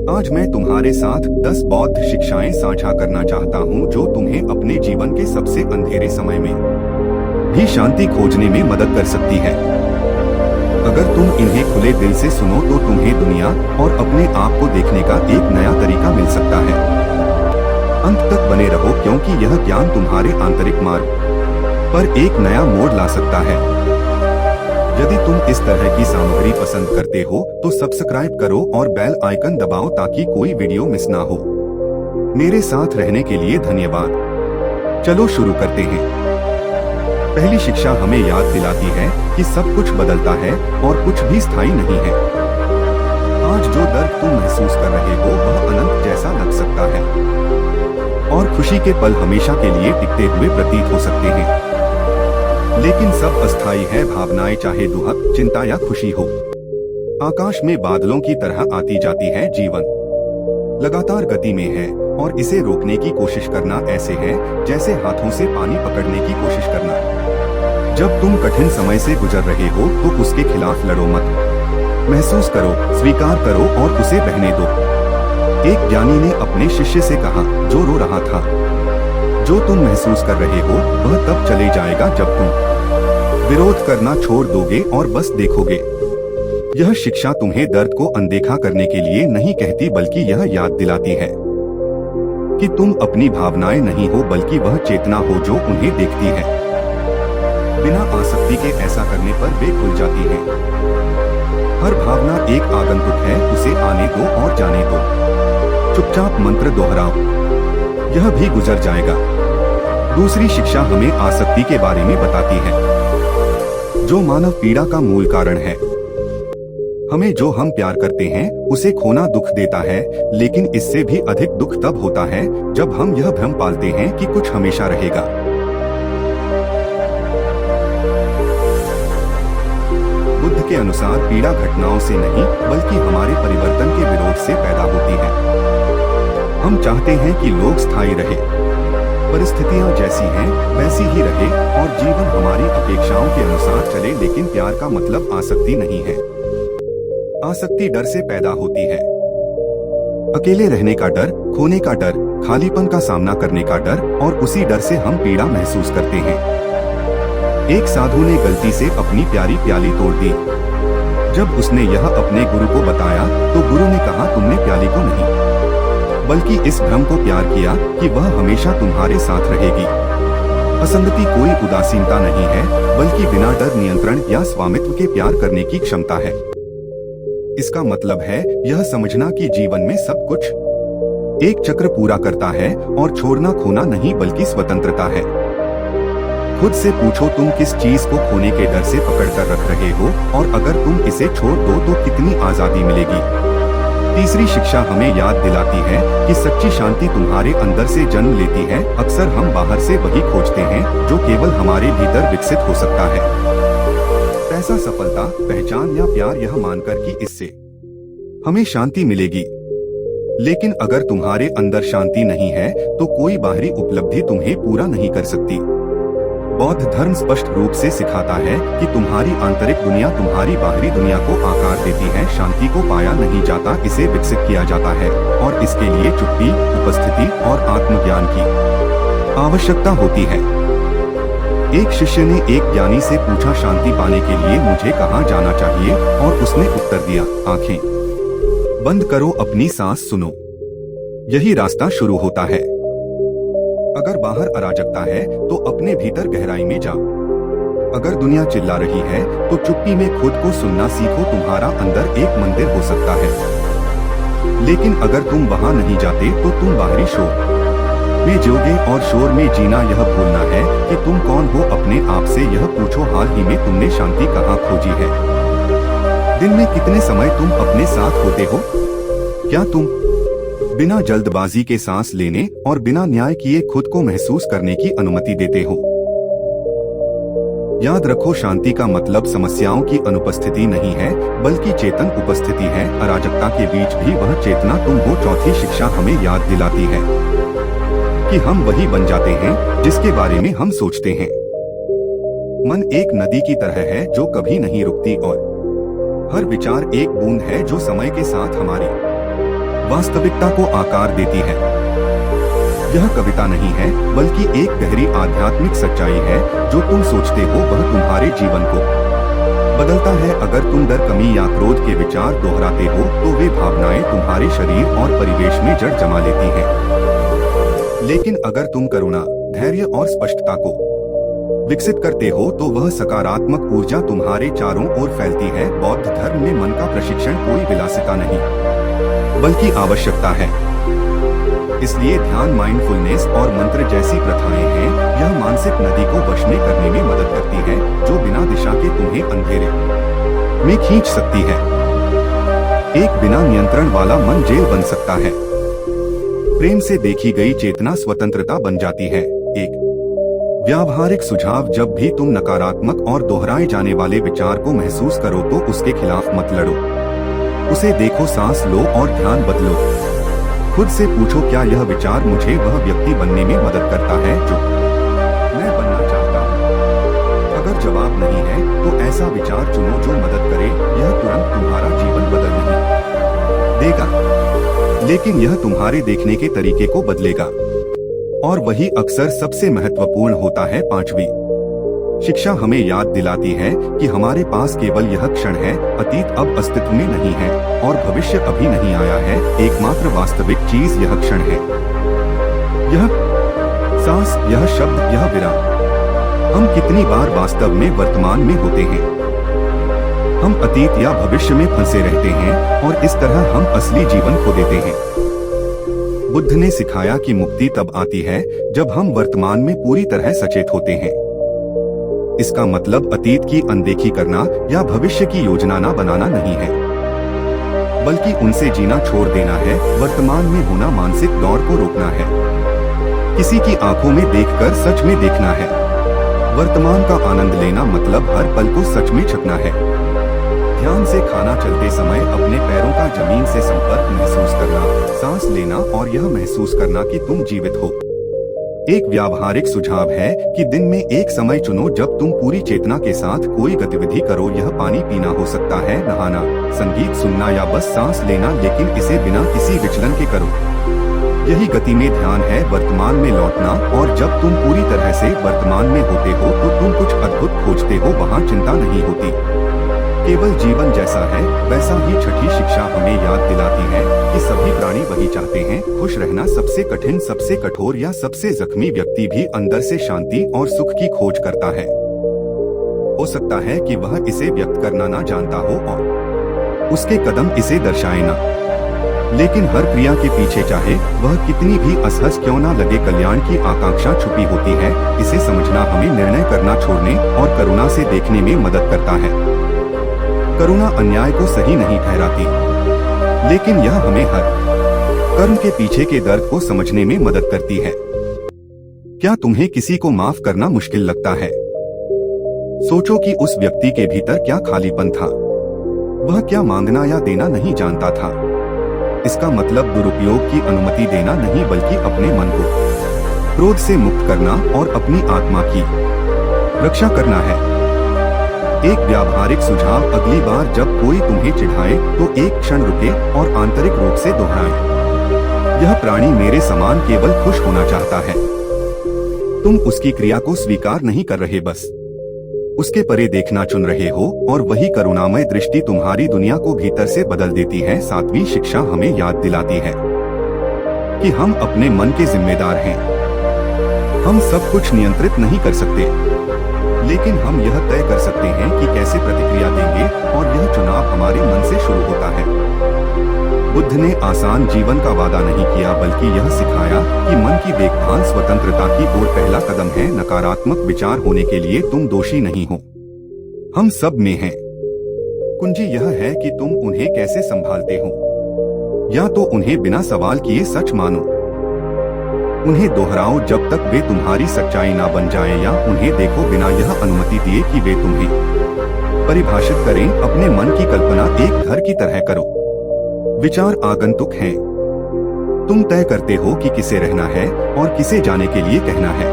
आज मैं तुम्हारे साथ 10 बौद्ध शिक्षाएं साझा करना चाहता हूं जो तुम्हें अपने जीवन के सबसे अंधेरे समय में भी शांति खोजने में मदद कर सकती है। अगर तुम इन्हें खुले दिल से सुनो तो तुम्हें दुनिया और अपने आप को देखने का एक नया तरीका मिल सकता है। अंत तक बने रहो क्योंकि यह ज्ञान तुम्हारे आंतरिक मार्ग पर एक नया मोड़ ला सकता है। यदि तुम इस तरह की सामग्री पसंद करते हो तो सब्सक्राइब करो और बेल आइकन दबाओ ताकि कोई वीडियो मिस ना हो। मेरे साथ रहने के लिए धन्यवाद। चलो शुरू करते हैं। पहली शिक्षा हमें याद दिलाती है कि सब कुछ बदलता है और कुछ भी स्थायी नहीं है। आज जो दर्द तुम महसूस कर रहे हो वह अनंत जैसा लग सकता है और खुशी के पल हमेशा के लिए टिकते हुए प्रतीत हो सकते हैं। लेकिन सब अस्थायी है, भावनाएं चाहे दुख, चिंता या खुशी हो। आकाश में बादलों की तरह आती जाती है। जीवन लगातार गति में है और इसे रोकने की कोशिश करना ऐसे है जैसे हाथों से पानी पकड़ने की कोशिश करना। जब तुम कठिन समय से गुजर रहे हो तो उसके खिलाफ लड़ो मत। महसूस करो, स्वीकार करो और उसे बहने दो। एक ज्ञानी ने अपने शिष्य से कहा जो रो रहा था, जो तुम महसूस कर रहे हो वह तब चले जाएगा जब तुम विरोध करना छोड़ दोगे और बस देखोगे। यह शिक्षा तुम्हें दर्द को अनदेखा करने के लिए नहीं कहती बल्कि यह याद दिलाती है कि तुम अपनी भावनाएं नहीं हो बल्कि वह चेतना हो जो उन्हें देखती है। बिना आसक्ति के ऐसा करने पर वे खुल जाती है। हर भावना एक आगंतुक है, उसे आने दो और जाने दो। चुपचाप मंत्र दोहराओ, यह भी गुजर जाएगा। दूसरी शिक्षा हमें आसक्ति के बारे में बताती है जो मानव पीड़ा का मूल कारण है। हमें जो हम प्यार करते हैं उसे खोना दुख देता है, लेकिन इससे भी अधिक दुख तब होता है जब हम यह भ्रम पालते हैं कि कुछ हमेशा रहेगा। बुद्ध के अनुसार पीड़ा घटनाओं से नहीं बल्कि हमारे परिवर्तन के विरोध से पैदा होती है। हम चाहते हैं कि लोग स्थायी रहे, परिस्थितियां जैसी हैं वैसी ही रहे और जीवन हमारी अपेक्षाओं के अनुसार चले, लेकिन प्यार का मतलब आसक्ति नहीं है। आसक्ति डर से पैदा होती है। अकेले रहने का डर, खोने का डर, खालीपन का सामना करने का डर, और उसी डर से हम पीड़ा महसूस करते हैं। एक साधु ने गलती से अपनी प्यारी प्याली तोड़ दी। जब उसने यह अपने गुरु को बताया तो गुरु ने कहा तुमने प्याली को नहीं बल्कि इस भ्रम को प्यार किया कि वह हमेशा तुम्हारे साथ रहेगी। असंगति कोई उदासीनता नहीं है बल्कि बिना डर नियंत्रण या स्वामित्व के प्यार करने की क्षमता है। इसका मतलब है यह समझना कि जीवन में सब कुछ एक चक्र पूरा करता है और छोड़ना खोना नहीं बल्कि स्वतंत्रता है। खुद से पूछो तुम किस चीज को खोने के डर से पकड़कर रख रहे हो और अगर तुम इसे छोड़ दो तो कितनी आजादी मिलेगी। तीसरी शिक्षा हमें याद दिलाती है कि सच्ची शांति तुम्हारे अंदर से जन्म लेती है। अक्सर हम बाहर से वही खोजते हैं जो केवल हमारे भीतर विकसित हो सकता है। पैसा, सफलता, पहचान या प्यार, यह मानकर कि इससे हमें शांति मिलेगी। लेकिन अगर तुम्हारे अंदर शांति नहीं है तो कोई बाहरी उपलब्धि तुम्हें पूरा नहीं कर सकती। बौद्ध धर्म स्पष्ट रूप से सिखाता है कि तुम्हारी आंतरिक दुनिया तुम्हारी बाहरी दुनिया को आकार देती है। शांति को पाया नहीं जाता, इसे विकसित किया जाता है और इसके लिए चुप्पी, उपस्थिति और आत्मज्ञान की आवश्यकता होती है। एक शिष्य ने एक ज्ञानी से पूछा शांति पाने के लिए मुझे कहाँ जाना चाहिए और उसने उत्तर दिया आंखें बंद करो, अपनी सांस सुनो, यही रास्ता शुरू होता है। अगर बाहर अराजकता है तो अपने भीतर गहराई में जाओ। अगर दुनिया चिल्ला रही है तो चुप्पी में खुद को सुनना सीखो। तुम्हारा अंदर एक मंदिर हो सकता है, लेकिन अगर तुम वहां नहीं जाते तो तुम बाहरी शोर में जियोगे और शोर में जीना यह भूलना है कि तुम कौन हो। अपने आप से यह पूछो हाल ही में तुमने शांति कहाँ खोजी है। दिन में कितने समय तुम अपने साथ होते हो? क्या तुम बिना जल्दबाजी के सांस लेने और बिना न्याय किए खुद को महसूस करने की अनुमति देते हो? याद रखो, शांति का मतलब समस्याओं की अनुपस्थिति नहीं है बल्कि चेतन उपस्थिति है। अराजकता के बीच भी वह चेतना तुम हो। चौथी शिक्षा हमें याद दिलाती है कि हम वही बन जाते हैं जिसके बारे में हम सोचते हैं। मन एक नदी की तरह है जो कभी नहीं रुकती और हर विचार एक बूंद है जो समय के साथ हमारी वास्तविकता को आकार देती है। यह कविता नहीं है, बल्कि एक गहरी आध्यात्मिक सच्चाई है। जो तुम सोचते हो वह तुम्हारे जीवन को बदलता है। अगर तुम डर, कमी या क्रोध के विचार दोहराते हो तो वे भावनाएं तुम्हारे शरीर और परिवेश में जड़ जमा लेती हैं। लेकिन अगर तुम करुणा, धैर्य और स्पष्टता को विकसित करते हो तो वह सकारात्मक ऊर्जा तुम्हारे चारों ओर फैलती है। बौद्ध धर्म में मन का प्रशिक्षण कोई विलासिता नहीं, बल्कि आवश्यकता है। इसलिए ध्यान, माइंडफुलनेस और मंत्र जैसी प्रथाएं हैं। यह मानसिक नदी को वश में करने में मदद करती है, जो बिना दिशा के तुम्हें अंधेरे में खींच सकती है। एक बिना नियंत्रण वाला मन जेल बन सकता है। प्रेम से देखी गई चेतना स्वतंत्रता बन जाती है। एक व्यावहारिक सुझाव: जब भी तुम नकारात्मक और दोहराए जाने वाले विचार को महसूस करो तो उसके खिलाफ मत लड़ो। उसे देखो, सांस लो और ध्यान बदलो। खुद से पूछो, क्या यह विचार मुझे वह व्यक्ति बनने में मदद करता है जो मैं बनना चाहता हूँ? अगर जवाब नहीं है तो ऐसा विचार चुनो जो मदद करे। यह तुरंत तुम्हारा जीवन बदल नहीं देगा, लेकिन यह तुम्हारे देखने के तरीके को बदलेगा। और वही अक्सर सबसे महत्वपूर्ण होता है। पांचवी शिक्षा हमें याद दिलाती है कि हमारे पास केवल यह क्षण है। अतीत अब अस्तित्व में नहीं है और भविष्य अभी नहीं आया है। एकमात्र वास्तविक चीज यह क्षण है, यह सांस, यह शब्द, यह विराम। हम कितनी बार वास्तव में वर्तमान में होते हैं? हम अतीत या भविष्य में फंसे रहते हैं और इस तरह हम असली जीवन खो देते हैं। बुद्ध ने सिखाया कि मुक्ति तब आती है जब हम वर्तमान में पूरी तरह सचेत होते हैं। इसका मतलब अतीत की अनदेखी करना या भविष्य की योजना न बनाना नहीं है, बल्कि उनसे जीना छोड़ देना है। वर्तमान में होना मानसिक दौड़ को रोकना है। किसी की आंखों में देखकर सच में देखना है। वर्तमान का आनंद लेना मतलब हर पल को सच में छकना है। ध्यान से खाना चलते समय अपने पैरों का जमीन से संपर्क महसूस करना, सांस लेना और यह महसूस करना कि तुम जीवित हो। एक व्यावहारिक सुझाव है कि दिन में एक समय चुनो जब तुम पूरी चेतना के साथ कोई गतिविधि करो। यह पानी पीना हो सकता है, नहाना, संगीत सुनना या बस सांस लेना, लेकिन इसे बिना किसी विचलन के करो। यही गति में ध्यान है, वर्तमान में लौटना। और जब तुम पूरी तरह से वर्तमान में होते हो तो तुम कुछ अद्भुत खोजते हो। वहाँ चिंता नहीं होती, केवल जीवन जैसा है वैसा ही। छठी शिक्षा हमें याद दिलाती है कि सभी प्राणी वही चाहते हैं, खुश रहना। सबसे कठिन, सबसे कठोर या सबसे जख्मी व्यक्ति भी अंदर से शांति और सुख की खोज करता है। हो सकता है कि वह इसे व्यक्त करना ना जानता हो और उसके कदम इसे दर्शाए ना, लेकिन हर क्रिया के पीछे, चाहे वह कितनी भी असहज क्यों ना लगे, कल्याण की आकांक्षा छुपी होती है। इसे समझना हमें निर्णय करना छोड़ने और करुणा से देखने में मदद करता है। करुणा अन्याय को सही नहीं ठहराती, लेकिन यह हमें हर कर्म के पीछे के दर्द को समझने में मदद करती है। क्या तुम्हें किसी को माफ करना मुश्किल लगता है? सोचो कि उस व्यक्ति के भीतर क्या खालीपन था। वह क्या मांगना या देना नहीं जानता था। इसका मतलब दुरुपयोग की अनुमति देना नहीं, बल्कि अपने मन को क्रोध से मुक्त करना और अपनी आत्मा की रक्षा करना है। एक व्यावहारिक सुझाव: अगली बार जब कोई तुम्हें चिढ़ाए तो एक क्षण रुके और आंतरिक रूप से दोहराए, यह प्राणी मेरे समान केवल खुश होना चाहता है। तुम उसकी क्रिया को स्वीकार नहीं कर रहे, बस उसके परे देखना चुन रहे हो, और वही करुणामय दृष्टि तुम्हारी दुनिया को भीतर से बदल देती है। सातवीं शिक्षा हमें याद दिलाती है कि हम अपने मन के जिम्मेदार हैं। हम सब कुछ नियंत्रित नहीं कर सकते, लेकिन हम यह तय कर सकते हैं कि कैसे प्रतिक्रिया देंगे, और यह चुनाव हमारे मन से शुरू होता है। बुद्ध ने आसान जीवन का वादा नहीं किया, बल्कि यह सिखाया कि मन की देखभाल स्वतंत्रता की ओर पहला कदम है। नकारात्मक विचार होने के लिए तुम दोषी नहीं हो, हम सब में हैं। कुंजी यह है कि तुम उन्हें कैसे संभालते हो। या तो उन्हें बिना सवाल किए सच मानो, उन्हें दोहराओ जब तक वे तुम्हारी सच्चाई ना बन जाएं, या उन्हें देखो बिना यह अनुमति दिए कि वे तुम्हें परिभाषित करें। अपने मन की कल्पना एक घर की तरह करो। विचार आगंतुक हैं। तुम तय करते हो कि किसे रहना है और किसे जाने के लिए कहना है।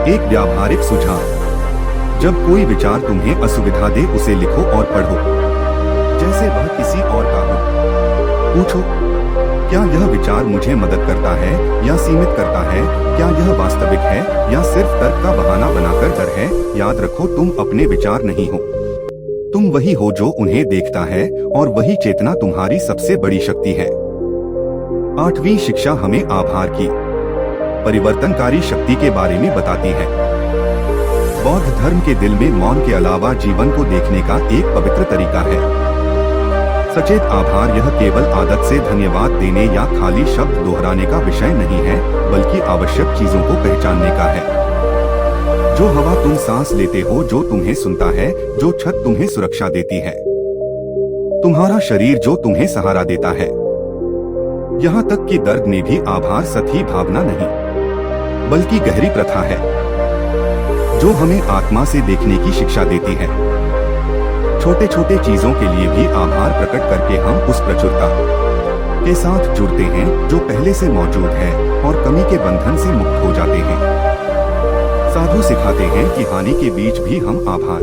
एक व्यावहारिक सुझाव: जब कोई विचार तुम्हें असुविधा दे उसे लिखो और पढ़ो, जैसे वह किसी और का हो। पूछो, क्या यह विचार मुझे मदद करता है या सीमित करता है? क्या यह वास्तविक है या सिर्फ तर्क का बहाना बनाकर डर है? याद रखो, तुम अपने विचार नहीं हो, तुम वही हो जो उन्हें देखता है, और वही चेतना तुम्हारी सबसे बड़ी शक्ति है। 8वीं शिक्षा हमें आभार की परिवर्तनकारी शक्ति के बारे में बताती है। बौद्ध धर्म के दिल में मौन के अलावा जीवन को देखने का एक पवित्र तरीका है। सचेत आभार यह केवल आदत से धन्यवाद देने या खाली शब्द दोहराने का विषय नहीं है, बल्कि आवश्यक चीजों को पहचानने का है। जो हवा तुम सांस लेते हो, जो तुम्हें सुनता है, जो छत तुम्हें सुरक्षा देती है, तुम्हारा शरीर जो तुम्हें सहारा देता है, यहाँ तक कि दर्द में भी आभार सतही भावना नहीं, बल्कि गहरी प्रथा है, जो हमें आत्मा से देखने की शिक्षा देती है। छोटे छोटे चीजों के लिए भी आभार प्रकट करके हम उस प्रचुरता के साथ जुड़ते हैं जो पहले से मौजूद है, और कमी के बंधन से मुक्त हो जाते हैं। साधु सिखाते हैं कि हानि के बीच भी हम आभार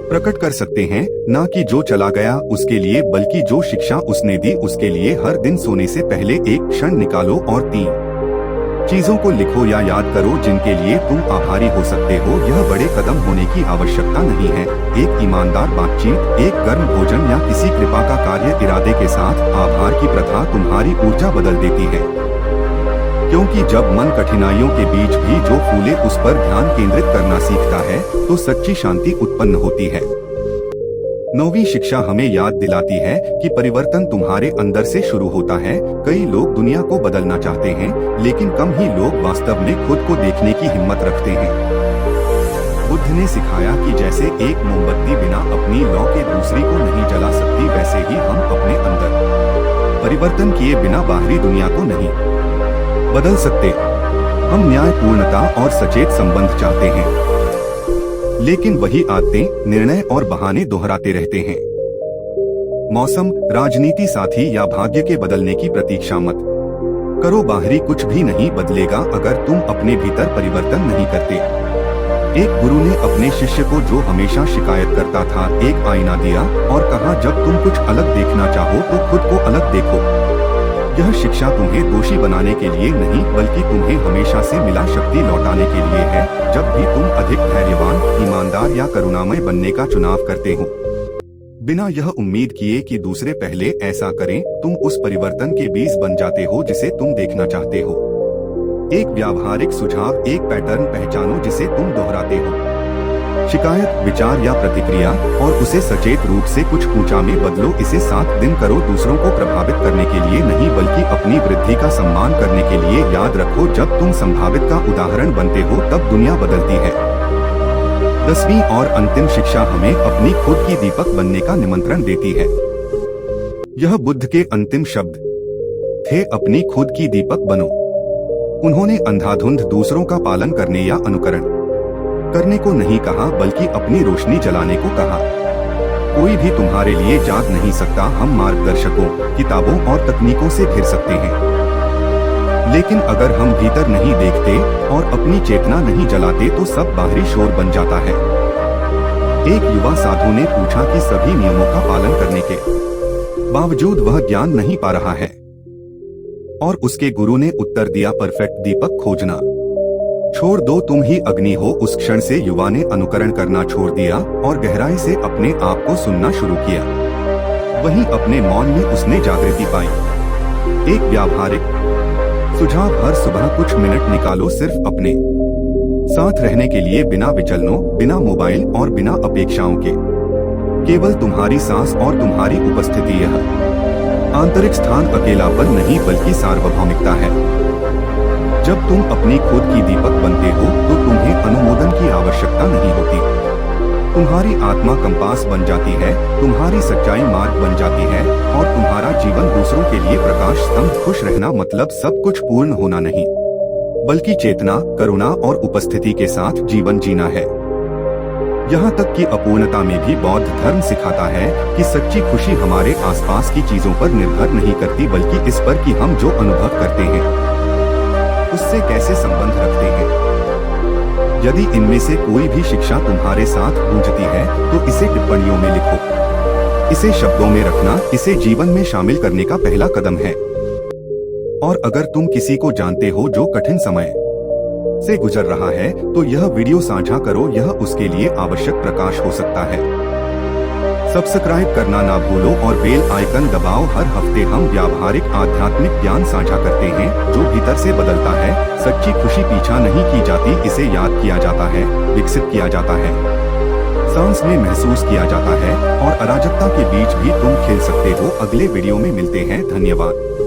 प्रकट कर सकते हैं, न कि जो चला गया उसके लिए, बल्कि जो शिक्षा उसने दी उसके लिए। हर दिन सोने से पहले एक क्षण निकालो और 3 चीजों को लिखो या याद करो जिनके लिए तुम आभारी हो सकते हो। यह बड़े कदम होने की आवश्यकता नहीं है। एक ईमानदार बातचीत, एक गर्म भोजन या किसी कृपा का कार्य इरादे के साथ आभार की प्रथा तुम्हारी ऊर्जा बदल देती है, क्योंकि जब मन कठिनाइयों के बीच भी जो फूले उस पर ध्यान केंद्रित करना सीखता है तो सच्ची शांति उत्पन्न होती है। 9वीं शिक्षा हमें याद दिलाती है कि परिवर्तन तुम्हारे अंदर से शुरू होता है। कई लोग दुनिया को बदलना चाहते हैं, लेकिन कम ही लोग वास्तव में खुद को देखने की हिम्मत रखते हैं। बुद्ध ने सिखाया कि जैसे एक मोमबत्ती बिना अपनी लौ के दूसरी को नहीं जला सकती, वैसे ही हम अपने अंदर परिवर्तन किए बिना बाहरी दुनिया को नहीं बदल सकते। हम न्यायपूर्णता और सचेत संबंध चाहते हैं, लेकिन वही आदतें, निर्णय और बहाने दोहराते रहते हैं। मौसम, राजनीति, साथी या भाग्य के बदलने की प्रतीक्षा मत करो। बाहरी कुछ भी नहीं बदलेगा अगर तुम अपने भीतर परिवर्तन नहीं करते। एक गुरु ने अपने शिष्य को, जो हमेशा शिकायत करता था, एक आईना दिया और कहा, जब तुम कुछ अलग देखना चाहो तो खुद को अलग देखो। यह शिक्षा तुम्हें दोषी बनाने के लिए नहीं, बल्कि तुम्हें हमेशा से मिला शक्ति लौटाने के लिए है। जब भी तुम अधिक धैर्यवान, ईमानदार या करुणामय बनने का चुनाव करते हो, बिना यह उम्मीद किए कि दूसरे पहले ऐसा करें, तुम उस परिवर्तन के बीज बन जाते हो जिसे तुम देखना चाहते हो। एक व्यावहारिक सुझाव, एक पैटर्न पहचानो जिसे तुम दोहराते हो, शिकायत, विचार या प्रतिक्रिया, और उसे सचेत रूप से कुछ ऊंचा में बदलो। इसे 7 दिन करो, दूसरों को प्रभावित करने के लिए नहीं, बल्कि अपनी वृद्धि का सम्मान करने के लिए। याद रखो, जब तुम संभावित का उदाहरण बनते हो तब दुनिया बदलती है। 10वीं और अंतिम शिक्षा हमें अपनी खुद की दीपक बनने का निमंत्रण देती है। यह बुद्ध के अंतिम शब्द थे, अपनी खुद की दीपक बनो। उन्होंने अंधाधुंध दूसरों का पालन करने या अनुकरण करने को नहीं कहा, बल्कि अपनी रोशनी जलाने को कहा। कोई भी तुम्हारे लिए जाग नहीं सकता। हम मार्गदर्शकों, किताबों और तकनीकों से घिर सकते हैं, लेकिन अगर हम भीतर नहीं देखते और अपनी चेतना नहीं जलाते तो सब बाहरी शोर बन जाता है। एक युवा साधु ने पूछा कि सभी नियमों का पालन करने के बावजूद वह ज्ञान नहीं पा रहा है, और उसके गुरु ने उत्तर दिया, परफेक्ट दीपक खोजना छोड़ दो, तुम ही अग्नि हो। उस क्षण से युवा ने अनुकरण करना छोड़ दिया और गहराई से अपने आप को सुनना शुरू किया। वहीं अपने मौन में उसने जागृति पाई। एक व्यावहारिक सुझाव, हर सुबह कुछ मिनट निकालो सिर्फ अपने साथ रहने के लिए, बिना विचलनों, बिना मोबाइल और बिना अपेक्षाओं के। केवल तुम्हारी सांस और तुम्हारी उपस्थिति। यह आंतरिक स्थान अकेलापन नहीं, बल्कि सार्वभौमिकता है। जब तुम अपनी खुद की दीपक बनते हो तो तुम्हें अनुमोदन की आवश्यकता नहीं होती। तुम्हारी आत्मा कंपास बन जाती है, तुम्हारी सच्चाई मार्ग बन जाती है, और तुम्हारा जीवन दूसरों के लिए प्रकाश स्तंभ। खुश रहना मतलब सब कुछ पूर्ण होना नहीं, बल्कि चेतना, करुणा और उपस्थिति के साथ जीवन जीना है। यहाँ तक कि अपूर्णता में भी बौद्ध धर्म सिखाता है कि सच्ची खुशी हमारे आसपास की चीजों पर निर्भर नहीं करती, बल्कि इस पर कि हम जो अनुभव करते हैं उससे कैसे संबंध रखते हैं। यदि इनमें से कोई भी शिक्षा तुम्हारे साथ गूंजती है तो इसे टिप्पणियों में लिखो। इसे शब्दों में रखना, इसे जीवन में शामिल करने का पहला कदम है। और अगर तुम किसी को जानते हो जो कठिन समय से गुजर रहा है तो यह वीडियो साझा करो, यह उसके लिए आवश्यक प्रकाश हो सकता है। सब्सक्राइब करना ना भूलो और बेल आइकन दबाओ। हर हफ्ते हम व्यावहारिक आध्यात्मिक ज्ञान साझा करते हैं जो भीतर से बदलता है। सच्ची खुशी पीछा नहीं की जाती, इसे याद किया जाता है, विकसित किया जाता है, सांस में महसूस किया जाता है और अराजकता के बीच भी तुम खेल सकते हो। अगले वीडियो में मिलते हैं। धन्यवाद।